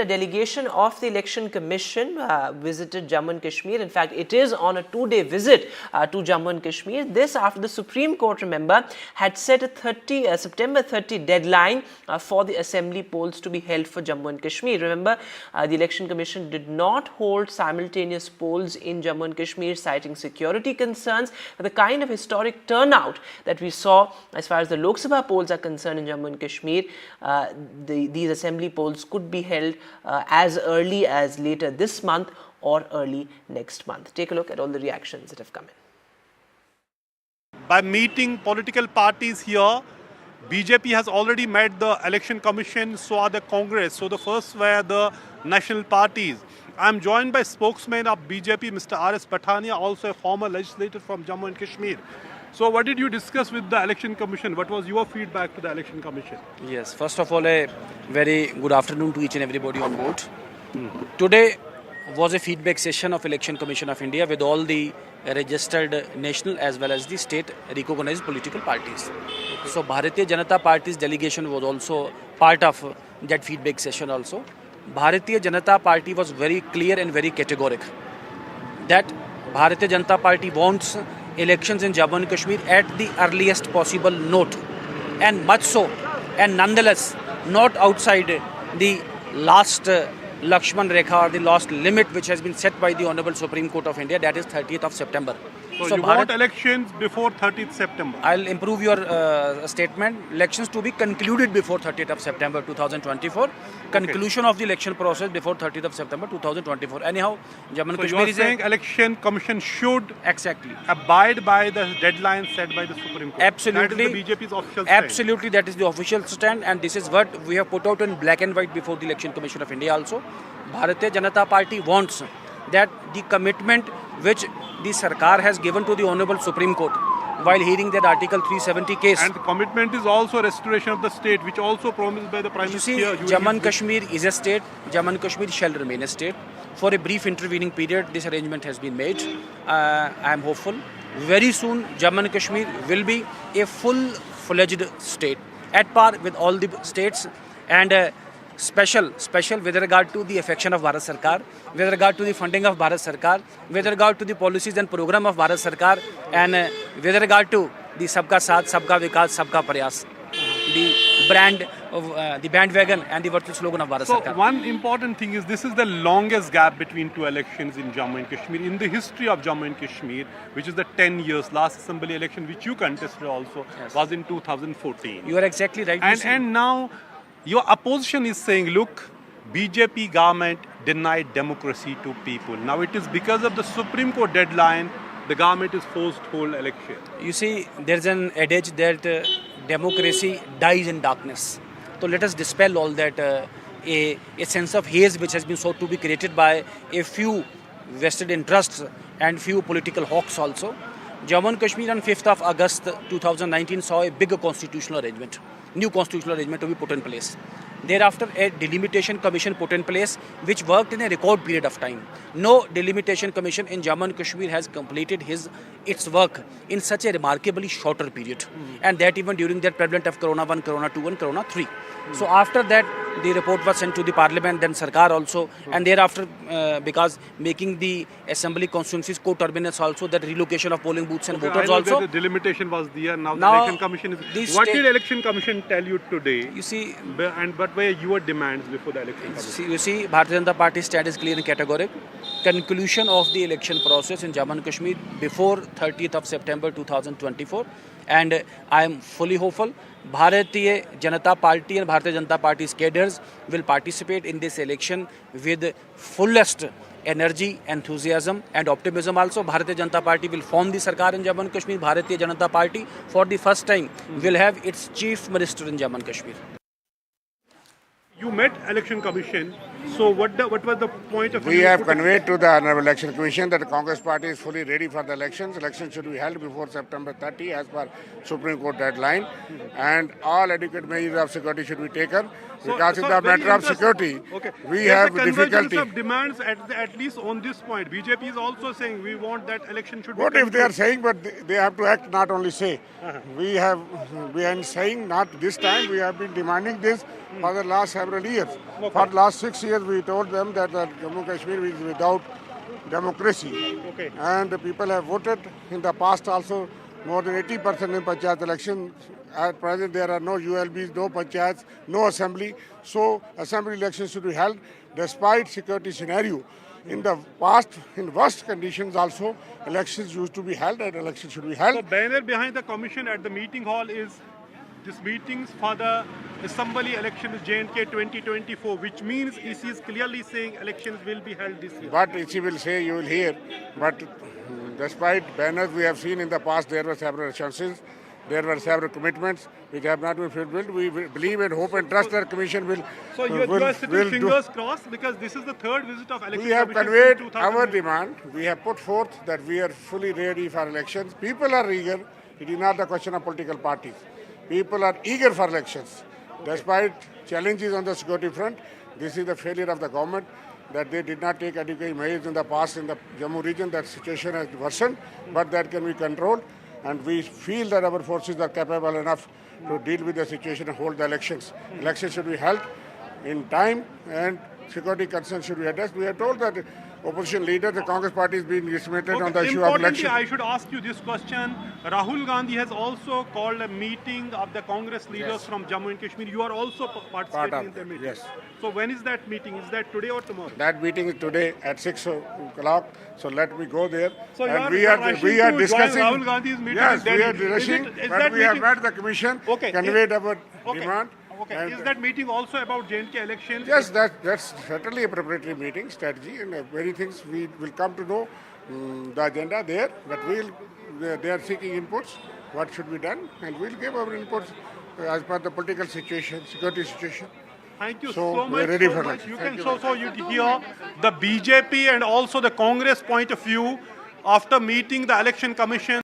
A delegation of the Election Commission visited Jammu and Kashmir. In fact, it is on a 2-day visit to Jammu and Kashmir. This after the Supreme Court, remember, had set a September 30 deadline for the assembly polls to be held for Jammu and Kashmir. Remember, the Election Commission did not hold simultaneous polls in Jammu and Kashmir, citing security concerns. But the kind of historic turnout that we saw as far as the Lok Sabha polls are concerned in Jammu and Kashmir, these assembly polls could be held as early as later this month or early next month. Take a look at all the reactions that have come in. By meeting political parties here, BJP has already met the Election Commission, so are the Congress. So the first were the national parties. I am joined by spokesman of BJP, Mr. R.S. Pathania, also a former legislator from Jammu and Kashmir. So what did you discuss with the Election Commission? What was your feedback to the Election Commission? Yes, first of all, a very good afternoon to each and everybody on board. Today was a feedback session of Election Commission of India with all the registered national as well as the state recognized political parties. So Bharatiya Janata Party's delegation was also part of that feedback session also. Bharatiya Janata Party was very clear and very categoric that Bharatiya Janata Party wants elections in Jammu and Kashmir at the earliest possible note, and much so, and nonetheless not outside the last Lakshman Rekha or the last limit which has been set by the Honorable Supreme Court of India, that is 30th of September. So you want elections before 30th September? I'll improve your statement. Elections to be concluded before 30th of September 2024. Conclusion of the election process before 30th of September 2024. Anyhow, Jammu and So Kashmir you are saying Election Commission should exactly abide by the deadline set by the Supreme Court. Absolutely. That is the BJP's official stand. Absolutely, that is the official stand, and this is what we have put out in black and white before the Election Commission of India also. Bharatiya Janata Party wants that the commitment which the Sarkar has given to the Honorable Supreme Court while hearing that Article 370 case. And the commitment is also restoration of the state, which also promised by the Prime Minister. You see, Jammu and Kashmir is a state. Jammu and Kashmir shall remain a state. For a brief intervening period, this arrangement has been made. I am hopeful. Very soon, Jammu and Kashmir will be a full-fledged state, at par with all the states, and special with regard to the affection of Bharat Sarkar, with regard to the funding of Bharat Sarkar, with regard to the policies and program of Bharat Sarkar, and with regard to the Sabka Saath, Sabka Vikas, Sabka Prayas, the brand of the bandwagon and the virtual slogan of Bharat Sarkar. So one important thing is this is the longest gap between two elections in Jammu and Kashmir. In the history of Jammu and Kashmir, which is the 10 years, last assembly election which you contested also, was in 2014. You are exactly right. And now your opposition is saying, look, BJP government denied democracy to people. Now it is because of the Supreme Court deadline, the government is forced to hold election. You see, there's an adage that democracy dies in darkness. So let us dispel all that, a sense of haze which has been sought to be created by a few vested interests and few political hawks also. Jammu and Kashmir on 5th of August 2019 saw a bigger constitutional arrangement, new constitutional arrangement to be put in place. Thereafter, a delimitation commission put in place which worked in a record period of time. No delimitation commission in Jammu and Kashmir has completed its work in such a remarkably shorter period. And that even during that prevalent of Corona 1, Corona 2 and Corona 3. So after that, the report was sent to the Parliament, then Sarkar also, and thereafter, because making the assembly constituencies co-terminus also, that relocation of polling booths and voters also. The delimitation was there. Now the Election Commission is. What did Election Commission tell you today? You see, and what were your demands before the Election Commission? You see, Bharatiya Janata Party stand is clear and categoric. Conclusion of the election process in Jammu and Kashmir before 30th of September 2024. And I am fully hopeful Bharatiya Janata Party and Bharatiya Janata Party's cadres will participate in this election with fullest energy, enthusiasm and optimism also. Bharatiya Janata Party will form the Sarkar in Jammu and Kashmir. Bharatiya Janata Party for the first time will have its Chief Minister in Jammu and Kashmir. You met Election Commission. So what was the point of? We have conveyed to the Honorable Election Commission that the Congress Party is fully ready for the elections. Elections should be held before September 30 as per Supreme Court deadline, and all adequate measures of security should be taken. Because in the very matter of interesting. security, Okay. we There's have a convergence difficulty. of demands at least on this point. BJP is also saying we want that election should be What if they are concluded. saying, but they have to act, not only say. We are saying not this time. We have been demanding this for the last several years. For the last 6 years, we told them that Jammu Kashmir is without democracy. Okay. And the people have voted in the past also more than 80% in Panchayat elections. At present, there are no ULBs, no Panchayats, no assembly. So, assembly elections should be held despite security scenario. In the past, in worst conditions also, elections used to be held and elections should be held. The banner behind the commission at the meeting hall is this meetings for the assembly elections J&K 2024, which means EC is clearly saying elections will be held this year. But EC will say, you will hear. But despite banners we have seen in the past, there were several chances. There were several commitments which have not been fulfilled. We believe and hope and trust that Commission will. So you are sitting will do. fingers crossed because this is the third visit of election. We have commission conveyed since our 2000. demand. We have put forth that we are fully ready for elections. People are eager. It is not the question of political parties. People are eager for elections. Despite challenges on the security front, this is the failure of the government that they did not take adequate measures in the past in the Jammu region. That situation has worsened, but that can be controlled. And we feel that our forces are capable enough to deal with the situation and hold the elections. Elections should be held in time and security concerns should be addressed. We are told that opposition leader, the Congress party, is being disseminated on the issue of Importantly, election. I should ask you this question. Rahul Gandhi has also called a meeting of the Congress leaders from Jammu and Kashmir. You are also participating Part of in the it, meeting. yes. So when is that meeting? Is that today or tomorrow? That meeting is today at 6 o'clock. So let me go there. So and you are rushing we are to join discussing. Rahul Gandhi's meeting Yes, in Delhi. we are rushing. Is But that we have meeting- met the commission, Okay. conveyed our Okay. demand. Okay. and- Is that meeting also about J&K elections? Yes, that's certainly a preparatory meeting strategy, and many things we will come to know the agenda there. But they are seeking inputs. What should be done, and we'll give our inputs as per the political situation, security situation. Thank you So, so we much. are ready so for much. election. You Thank can you you hear the BJP and also the Congress point of view after meeting the election commission.